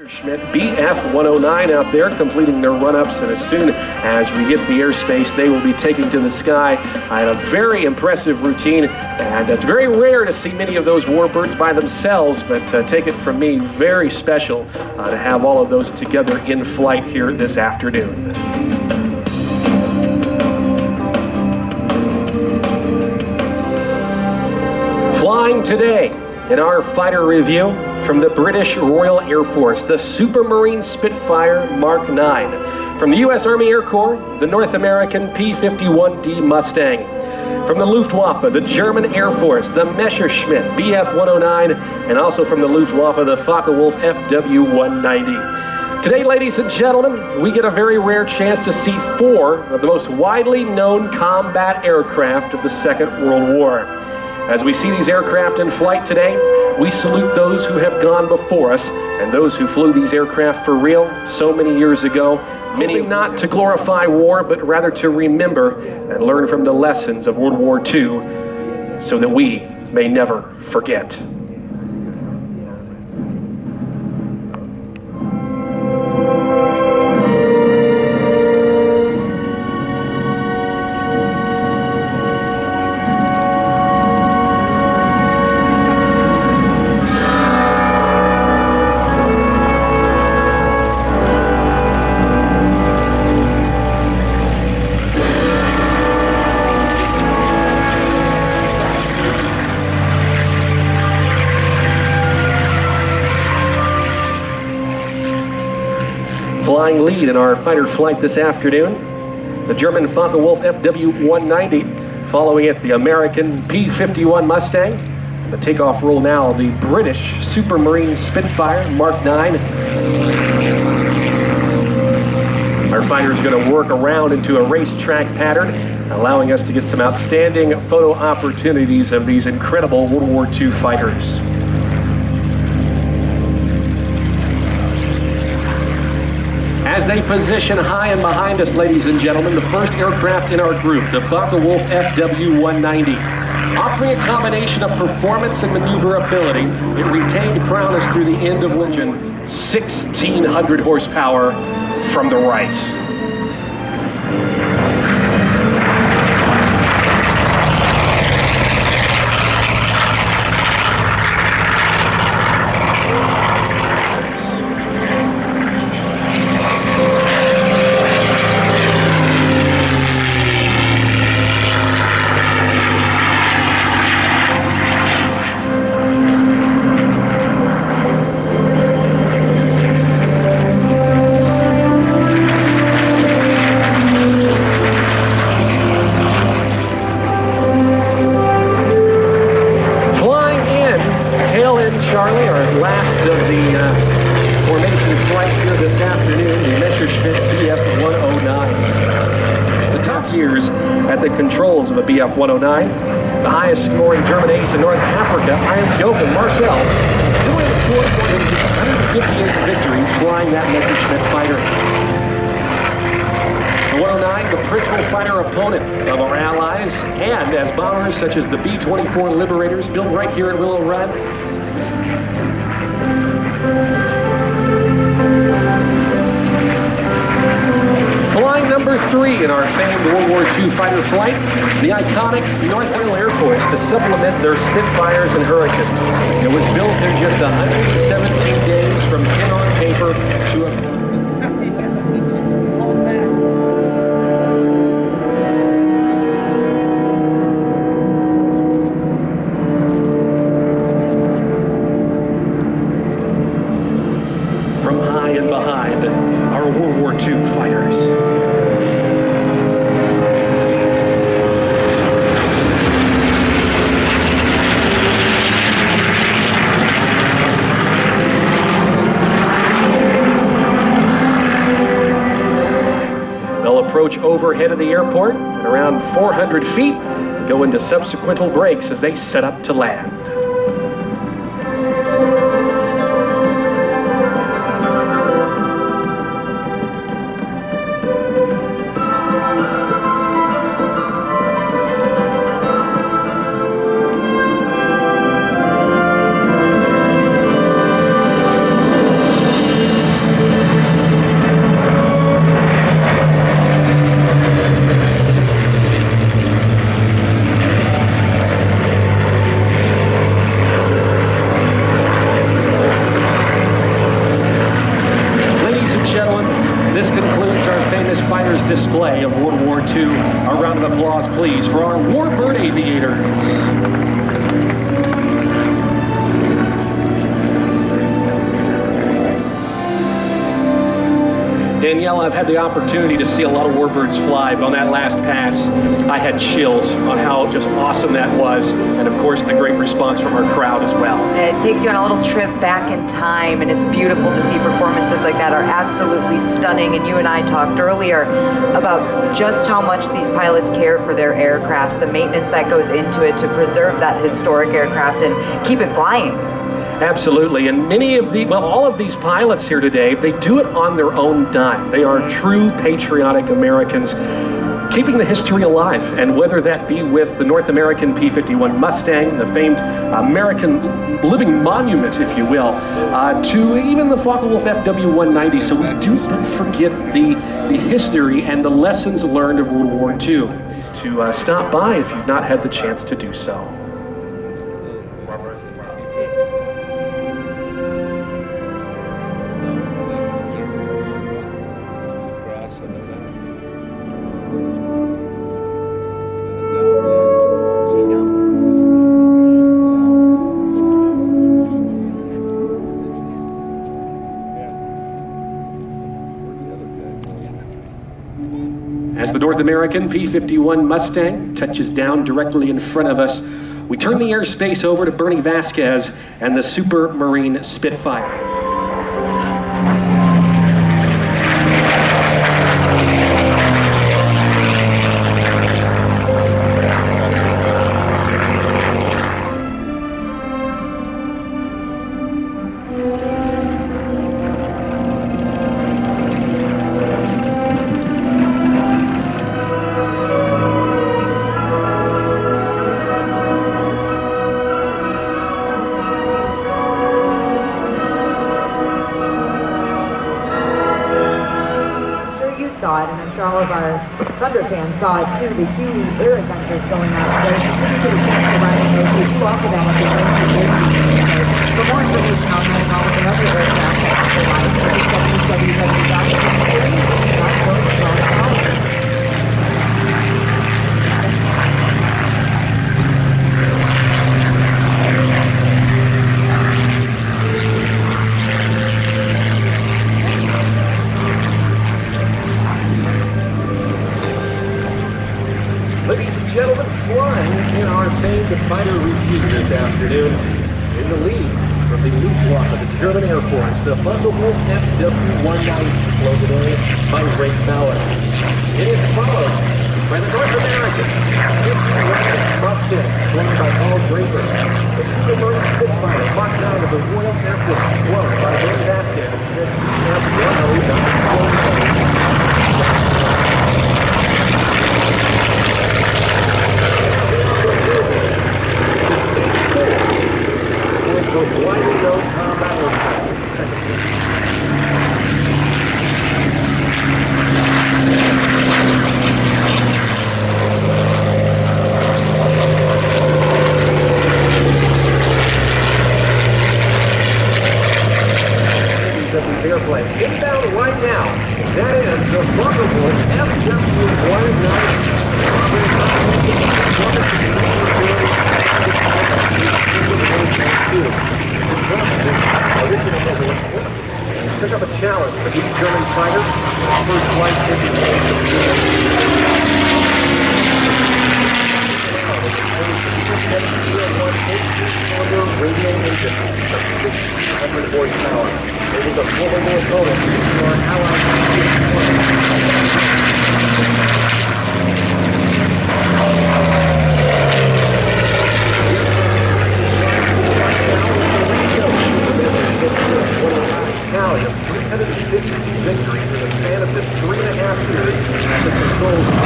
Messerschmitt BF-109 out there completing their run-ups, and as soon as we get the airspace, they will be taking to the sky in a very impressive routine. And it's very rare to see many of those Warbirds by themselves, but take it from me, very special to have all of those together in flight here this afternoon. Flying today in our fighter review from the British Royal Air Force, the Supermarine Spitfire Mark 9. From the U.S. Army Air Corps, the North American P-51D Mustang. From the Luftwaffe, the German Air Force, the Messerschmitt BF-109, and also from the Luftwaffe, the Focke-Wulf Fw-190. Today, ladies and gentlemen, we get a very rare chance to see 4 of the most widely known combat aircraft of the Second World War. As we see these aircraft in flight today, we salute those who have gone before us and those who flew these aircraft for real so many years ago, many not to glorify war, but rather to remember and learn from the lessons of World War II so that we may never forget. Flying lead in our fighter flight this afternoon, the German Focke-Wulf Fw-190, following it the American P-51 Mustang, and the takeoff rule now the British Supermarine Spitfire Mark 9. Our fighter is going to work around into a racetrack pattern, allowing us to get some outstanding photo opportunities of these incredible World War II fighters. As they position high and behind us, ladies and gentlemen, the first aircraft in our group, the Focke-Wulf Fw-190. Offering a combination of performance and maneuverability, it retained prowess through the end of engine, 1,600 horsepower from the right. Charlie, our last of the formation flight here this afternoon, the Messerschmitt BF-109. The top years at the controls of a BF-109, the highest scoring German ace in North Africa, and Marcel, similar to score for him just 158 victories flying that Messerschmitt fighter. The 109, the principal fighter opponent of our allies, and as bombers such as the B-24 Liberators built right here in Willow Run. Flying number 3 in our famed World War II fighter flight, the iconic North Royal Air Force to supplement their Spitfires and Hurricanes. It was built in just 117 days from pen on paper to a... From high and behind our World War II fighters. They'll approach overhead of the airport at around 400 feet and go into subsequent brakes as they set up to land. please, for our Warbird aviators. Danielle, I've had the opportunity to see a lot of Warbirds fly, but on that last pass, I had chills on how just awesome that was, and of course the great response from our crowd as well. It takes you on a little trip back in time, and it's beautiful to see performances like that are absolutely stunning. And you and I talked earlier about just how much these pilots care for their aircrafts, the maintenance that goes into it to preserve that historic aircraft and keep it flying. Absolutely, and many of the, well, all of these pilots here today, they do it on their own dime. They are true patriotic Americans, keeping the history alive, and whether that be with the North American P-51 Mustang, the famed American living monument, if you will, to even the Focke-Wulf Fw-190, so we don't forget the history and the lessons learned of World War II. To stop by if you've not had the chance to do so. As the North American P-51 Mustang touches down directly in front of us, we turn the airspace over to Bernie Vasquez and the Supermarine Spitfire. Saw it, and I'm sure all of our Thunder fans saw it too, the Huey Air Adventures going out today. If you didn't get a chance to ride on those, they do offer that at the American P-51D. So for more information on that and all of the other aircraft that Apple rides, visit www.aircraft.org/follow. Ladies and gentlemen, flying in our famed fighter routine this afternoon, in the lead from the Luftwaffe of the German Air Force, the Focke-Wulf Fw-190 flown today by Aerowephile. It is followed by the North American P-51D Mustang, flown by Paul Draper, the Supermarine Spitfire Mk 9 of the Royal Air Force, flown by Bernie Vasquez, the widely known combat aircraft. Of these airplanes inbound right now. That is the Focke-Wulf took up a challenge for the German fighter. First flight taking place. Radial engine of 1,600 horsepower. It was a full-bore total for an Allied tally of 352 victories in the span of just 3.5 years at the controls of the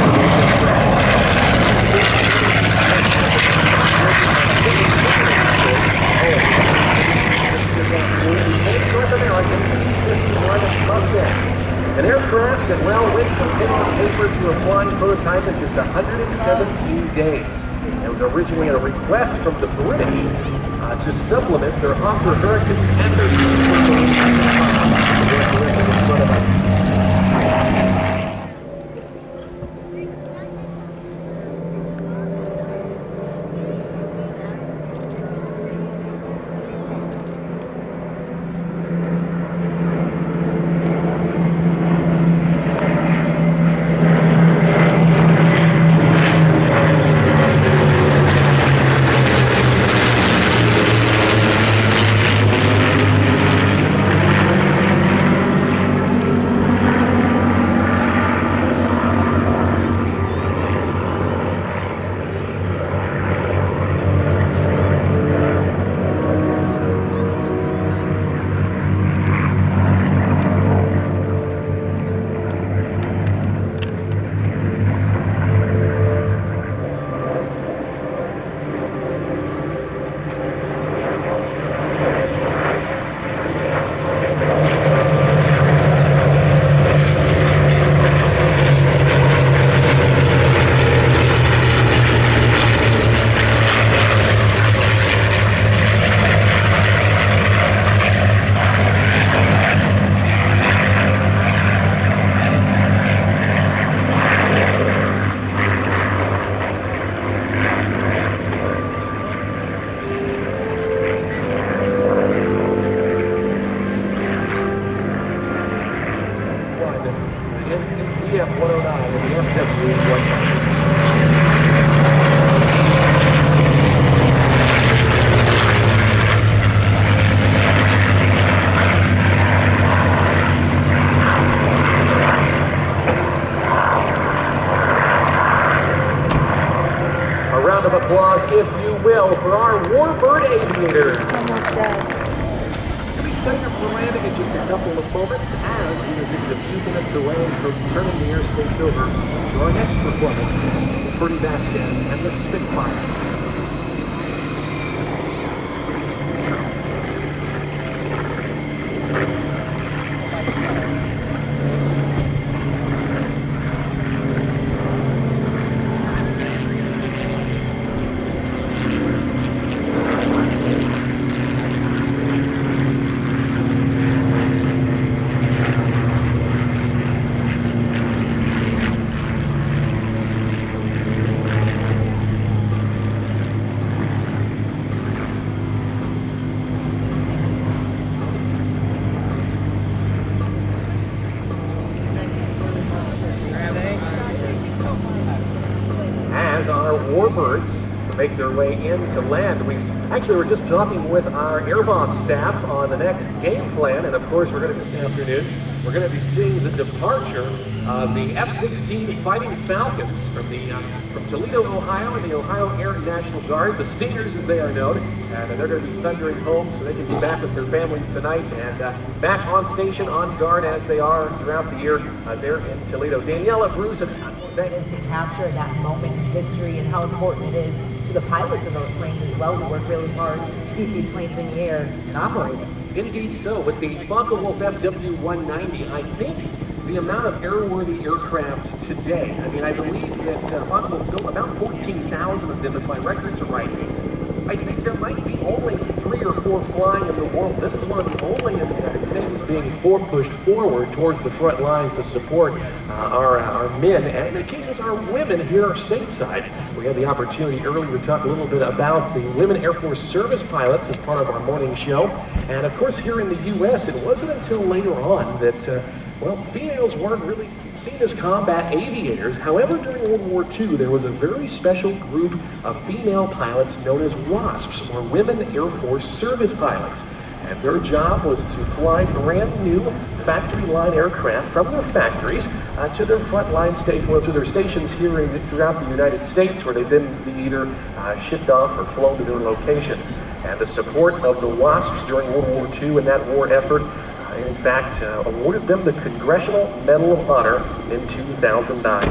North American P-51 Mustang. An aircraft that, well, went from pen on paper to a flying prototype in just 117 days. It was originally a request from the British to supplement their Hawker Hurricanes and their Supermarine Spitfire. of applause, if you will, for our Warbird aviators. Almost dead. We'll be setting up for landing in just a couple of moments as we are just a few minutes away from turning the airspace over to our next performance, the Pretty Vasquez and the Spitfire. As our Warbirds make their way in to land, we actually were just talking with our Air Boss staff on the next game plan, and of course we're going to this afternoon, we're going to be seeing the departure of the F-16 Fighting Falcons from Toledo, Ohio, and the Ohio Air National Guard, the Stingers as they are known, and they're going to be thundering home so they can be back with their families tonight and back on station, on guard as they are throughout the year there in Toledo. Daniela, Bruce, and That is to capture that moment in history and how important it is to the pilots of those planes as well, who work really hard to keep these planes in the air and operating. Indeed so. With the Focke-Wulf Fw-190, I think the amount of airworthy aircraft today, I mean, I believe that Focke-Wulf built about 14,000 of them, if my records are right. I think there might be only 3 or 4 flying in the world. This is one of the only in the United States being pushed forward towards the front lines to support our men, and in cases our women here stateside. We had the opportunity earlier to talk a little bit about the Women Air Force Service pilots as part of our morning show. And of course here in the U.S., it wasn't until later on that well, females weren't really seen as combat aviators. However, during World War II, there was a very special group of female pilots known as WASPs, or Women Air Force Service Pilots. And their job was to fly brand new factory line aircraft from their factories to their front line to their stations here throughout the United States, where they'd then be either shipped off or flown to their locations. And the support of the WASPs during World War II and that war effort in fact, awarded them the Congressional Medal of Honor in 2009.